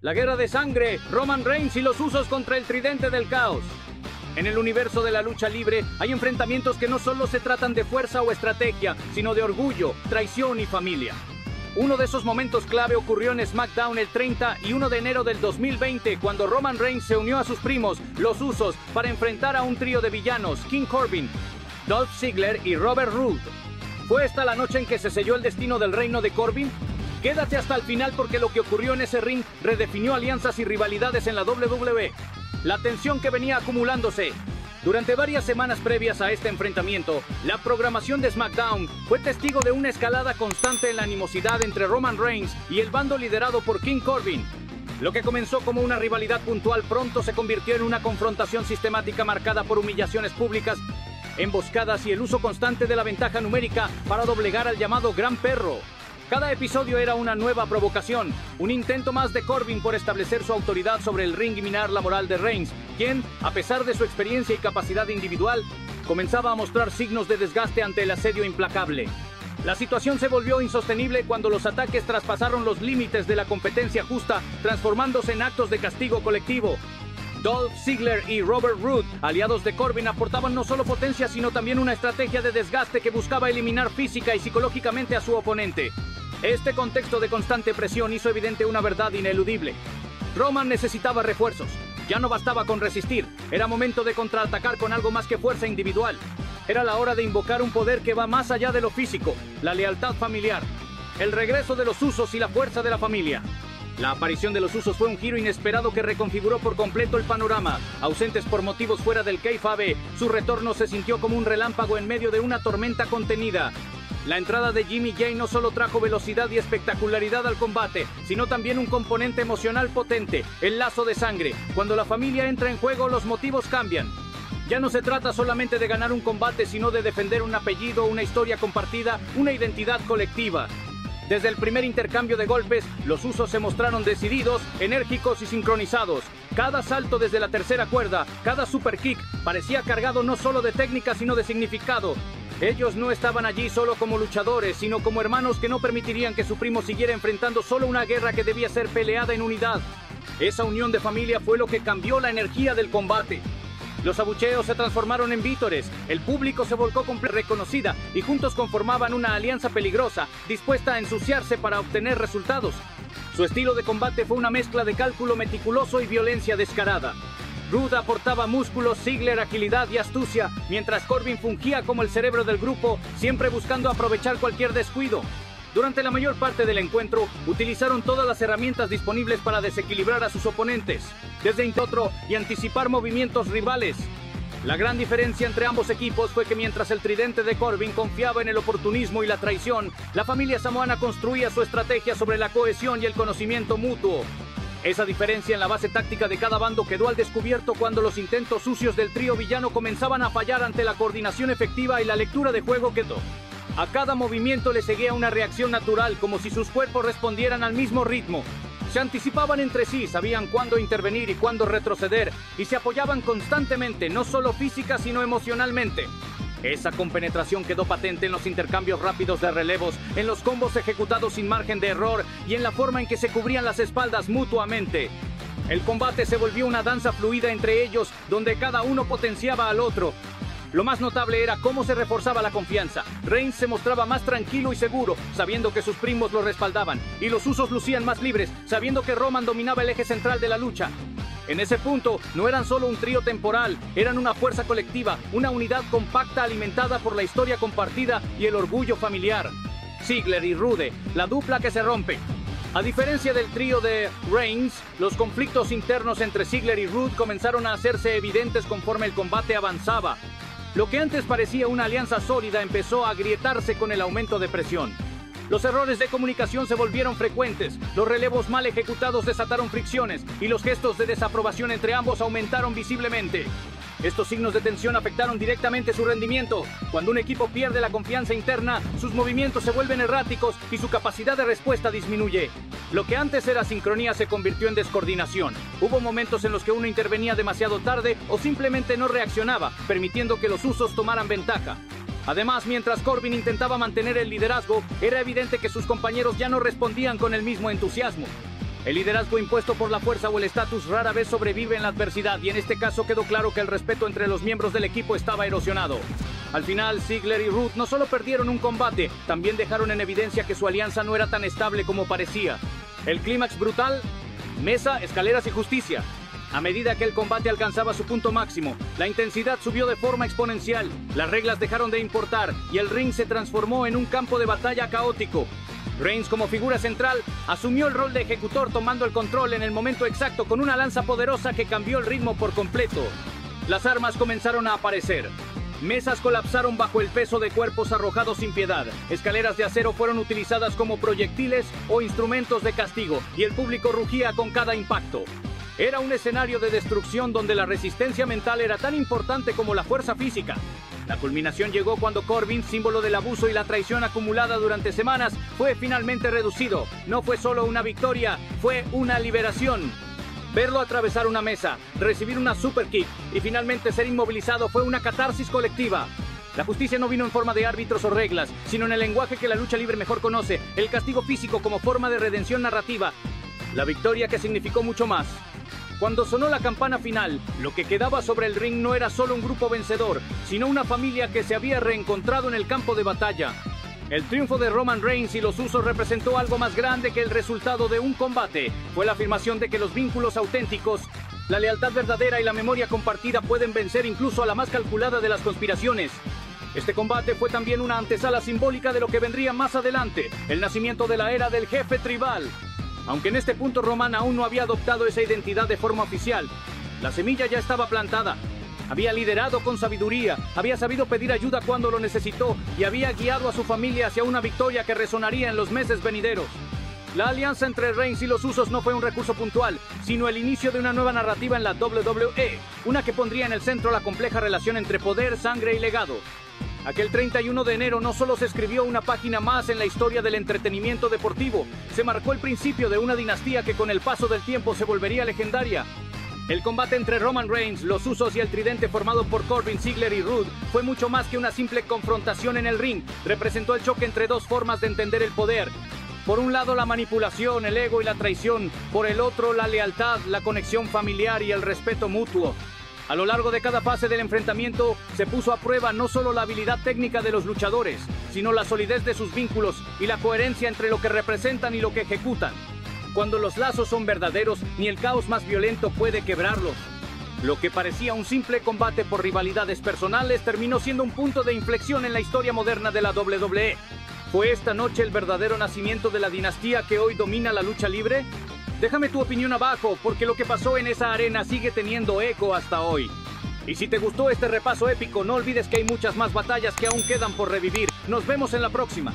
La guerra de sangre, Roman Reigns y los Usos contra el Tridente del Caos. En el universo de la lucha libre hay enfrentamientos que no solo se tratan de fuerza o estrategia, sino de orgullo, traición y familia. Uno de esos momentos clave ocurrió en SmackDown el 30 y 1 de enero del 2020, cuando Roman Reigns se unió a sus primos, los Usos, para enfrentar a un trío de villanos, King Corbin, Dolph Ziggler y Robert Roode. ¿Fue esta la noche en que se selló el destino del reino de Corbin? Quédate hasta el final porque lo que ocurrió en ese ring redefinió alianzas y rivalidades en la WWE. La tensión que venía acumulándose. Durante varias semanas previas a este enfrentamiento, la programación de SmackDown fue testigo de una escalada constante en la animosidad entre Roman Reigns y el bando liderado por King Corbin. Lo que comenzó como una rivalidad puntual pronto se convirtió en una confrontación sistemática marcada por humillaciones públicas, emboscadas y el uso constante de la ventaja numérica para doblegar al llamado Gran Perro. Cada episodio era una nueva provocación, un intento más de Corbin por establecer su autoridad sobre el ring y minar la moral de Reigns, quien, a pesar de su experiencia y capacidad individual, comenzaba a mostrar signos de desgaste ante el asedio implacable. La situación se volvió insostenible cuando los ataques traspasaron los límites de la competencia justa, transformándose en actos de castigo colectivo. Dolph Ziggler y Robert Roode, aliados de Corbin, aportaban no solo potencia, sino también una estrategia de desgaste que buscaba eliminar física y psicológicamente a su oponente. Este contexto de constante presión hizo evidente una verdad ineludible. Roman necesitaba refuerzos. Ya no bastaba con resistir. Era momento de contraatacar con algo más que fuerza individual. Era la hora de invocar un poder que va más allá de lo físico, la lealtad familiar. El regreso de los Usos y la fuerza de la familia. La aparición de los Usos fue un giro inesperado que reconfiguró por completo el panorama. Ausentes por motivos fuera del kayfabe, su retorno se sintió como un relámpago en medio de una tormenta contenida. La entrada de Jimmy Jey no solo trajo velocidad y espectacularidad al combate, sino también un componente emocional potente, el lazo de sangre. Cuando la familia entra en juego, los motivos cambian. Ya no se trata solamente de ganar un combate, sino de defender un apellido, una historia compartida, una identidad colectiva. Desde el primer intercambio de golpes, los Usos se mostraron decididos, enérgicos y sincronizados. Cada salto desde la tercera cuerda, cada super kick, parecía cargado no solo de técnica, sino de significado. Ellos no estaban allí solo como luchadores, sino como hermanos que no permitirían que su primo siguiera enfrentando solo una guerra que debía ser peleada en unidad. Esa unión de familia fue lo que cambió la energía del combate. Los abucheos se transformaron en vítores, el público se volcó completamente reconocida y juntos conformaban una alianza peligrosa, dispuesta a ensuciarse para obtener resultados. Su estilo de combate fue una mezcla de cálculo meticuloso y violencia descarada. Roode aportaba músculos, Ziggler agilidad y astucia, mientras Corbin fungía como el cerebro del grupo, siempre buscando aprovechar cualquier descuido. Durante la mayor parte del encuentro, utilizaron todas las herramientas disponibles para desequilibrar a sus oponentes, desde otro y anticipar movimientos rivales. La gran diferencia entre ambos equipos fue que mientras el tridente de Corbin confiaba en el oportunismo y la traición, la familia samoana construía su estrategia sobre la cohesión y el conocimiento mutuo. Esa diferencia en la base táctica de cada bando quedó al descubierto cuando los intentos sucios del trío villano comenzaban a fallar ante la coordinación efectiva y la lectura de juego quedó. A cada movimiento le seguía una reacción natural, como si sus cuerpos respondieran al mismo ritmo. Se anticipaban entre sí, sabían cuándo intervenir y cuándo retroceder, y se apoyaban constantemente, no solo física sino emocionalmente. Esa compenetración quedó patente en los intercambios rápidos de relevos, en los combos ejecutados sin margen de error y en la forma en que se cubrían las espaldas mutuamente. El combate se volvió una danza fluida entre ellos, donde cada uno potenciaba al otro. Lo más notable era cómo se reforzaba la confianza. Reigns se mostraba más tranquilo y seguro, sabiendo que sus primos lo respaldaban, y los Usos lucían más libres, sabiendo que Roman dominaba el eje central de la lucha. En ese punto, no eran solo un trío temporal, eran una fuerza colectiva, una unidad compacta alimentada por la historia compartida y el orgullo familiar. Ziggler y Roode, la dupla que se rompe. A diferencia del trío de Reigns, los conflictos internos entre Ziggler y Roode comenzaron a hacerse evidentes conforme el combate avanzaba. Lo que antes parecía una alianza sólida empezó a agrietarse con el aumento de presión. Los errores de comunicación se volvieron frecuentes, los relevos mal ejecutados desataron fricciones y los gestos de desaprobación entre ambos aumentaron visiblemente. Estos signos de tensión afectaron directamente su rendimiento. Cuando un equipo pierde la confianza interna, sus movimientos se vuelven erráticos y su capacidad de respuesta disminuye. Lo que antes era sincronía se convirtió en descoordinación. Hubo momentos en los que uno intervenía demasiado tarde o simplemente no reaccionaba, permitiendo que los Usos tomaran ventaja. Además, mientras Corbin intentaba mantener el liderazgo, era evidente que sus compañeros ya no respondían con el mismo entusiasmo. El liderazgo impuesto por la fuerza o el estatus rara vez sobrevive en la adversidad, y en este caso quedó claro que el respeto entre los miembros del equipo estaba erosionado. Al final, Ziggler y Roode no solo perdieron un combate, también dejaron en evidencia que su alianza no era tan estable como parecía. El clímax brutal: mesa, escaleras y justicia. A medida que el combate alcanzaba su punto máximo, la intensidad subió de forma exponencial, las reglas dejaron de importar y el ring se transformó en un campo de batalla caótico. Reigns, como figura central, asumió el rol de ejecutor, tomando el control en el momento exacto con una lanza poderosa que cambió el ritmo por completo. Las armas comenzaron a aparecer. Mesas colapsaron bajo el peso de cuerpos arrojados sin piedad. Escaleras de acero fueron utilizadas como proyectiles o instrumentos de castigo, y el público rugía con cada impacto. Era un escenario de destrucción donde la resistencia mental era tan importante como la fuerza física. La culminación llegó cuando Corbin, símbolo del abuso y la traición acumulada durante semanas, fue finalmente reducido. No fue solo una victoria, fue una liberación. Verlo atravesar una mesa, recibir una super kick y finalmente ser inmovilizado fue una catarsis colectiva. La justicia no vino en forma de árbitros o reglas, sino en el lenguaje que la lucha libre mejor conoce, el castigo físico como forma de redención narrativa. La victoria que significó mucho más. Cuando sonó la campana final, lo que quedaba sobre el ring no era solo un grupo vencedor, sino una familia que se había reencontrado en el campo de batalla. El triunfo de Roman Reigns y los Usos representó algo más grande que el resultado de un combate. Fue la afirmación de que los vínculos auténticos, la lealtad verdadera y la memoria compartida pueden vencer incluso a la más calculada de las conspiraciones. Este combate fue también una antesala simbólica de lo que vendría más adelante, el nacimiento de la era del jefe tribal. Aunque en este punto Roman aún no había adoptado esa identidad de forma oficial, la semilla ya estaba plantada. Había liderado con sabiduría, había sabido pedir ayuda cuando lo necesitó y había guiado a su familia hacia una victoria que resonaría en los meses venideros. La alianza entre Reigns y los Usos no fue un recurso puntual, sino el inicio de una nueva narrativa en la WWE, una que pondría en el centro la compleja relación entre poder, sangre y legado. Aquel 31 de enero no solo se escribió una página más en la historia del entretenimiento deportivo, se marcó el principio de una dinastía que con el paso del tiempo se volvería legendaria. El combate entre Roman Reigns, los Usos y el tridente formado por Corbin, Ziggler y Roode fue mucho más que una simple confrontación en el ring. Representó el choque entre dos formas de entender el poder. Por un lado la manipulación, el ego y la traición. Por el otro la lealtad, la conexión familiar y el respeto mutuo. A lo largo de cada fase del enfrentamiento se puso a prueba no solo la habilidad técnica de los luchadores, sino la solidez de sus vínculos y la coherencia entre lo que representan y lo que ejecutan. Cuando los lazos son verdaderos, ni el caos más violento puede quebrarlos. Lo que parecía un simple combate por rivalidades personales terminó siendo un punto de inflexión en la historia moderna de la WWE. ¿Fue esta noche el verdadero nacimiento de la dinastía que hoy domina la lucha libre? Déjame tu opinión abajo, porque lo que pasó en esa arena sigue teniendo eco hasta hoy. Y si te gustó este repaso épico, no olvides que hay muchas más batallas que aún quedan por revivir. Nos vemos en la próxima.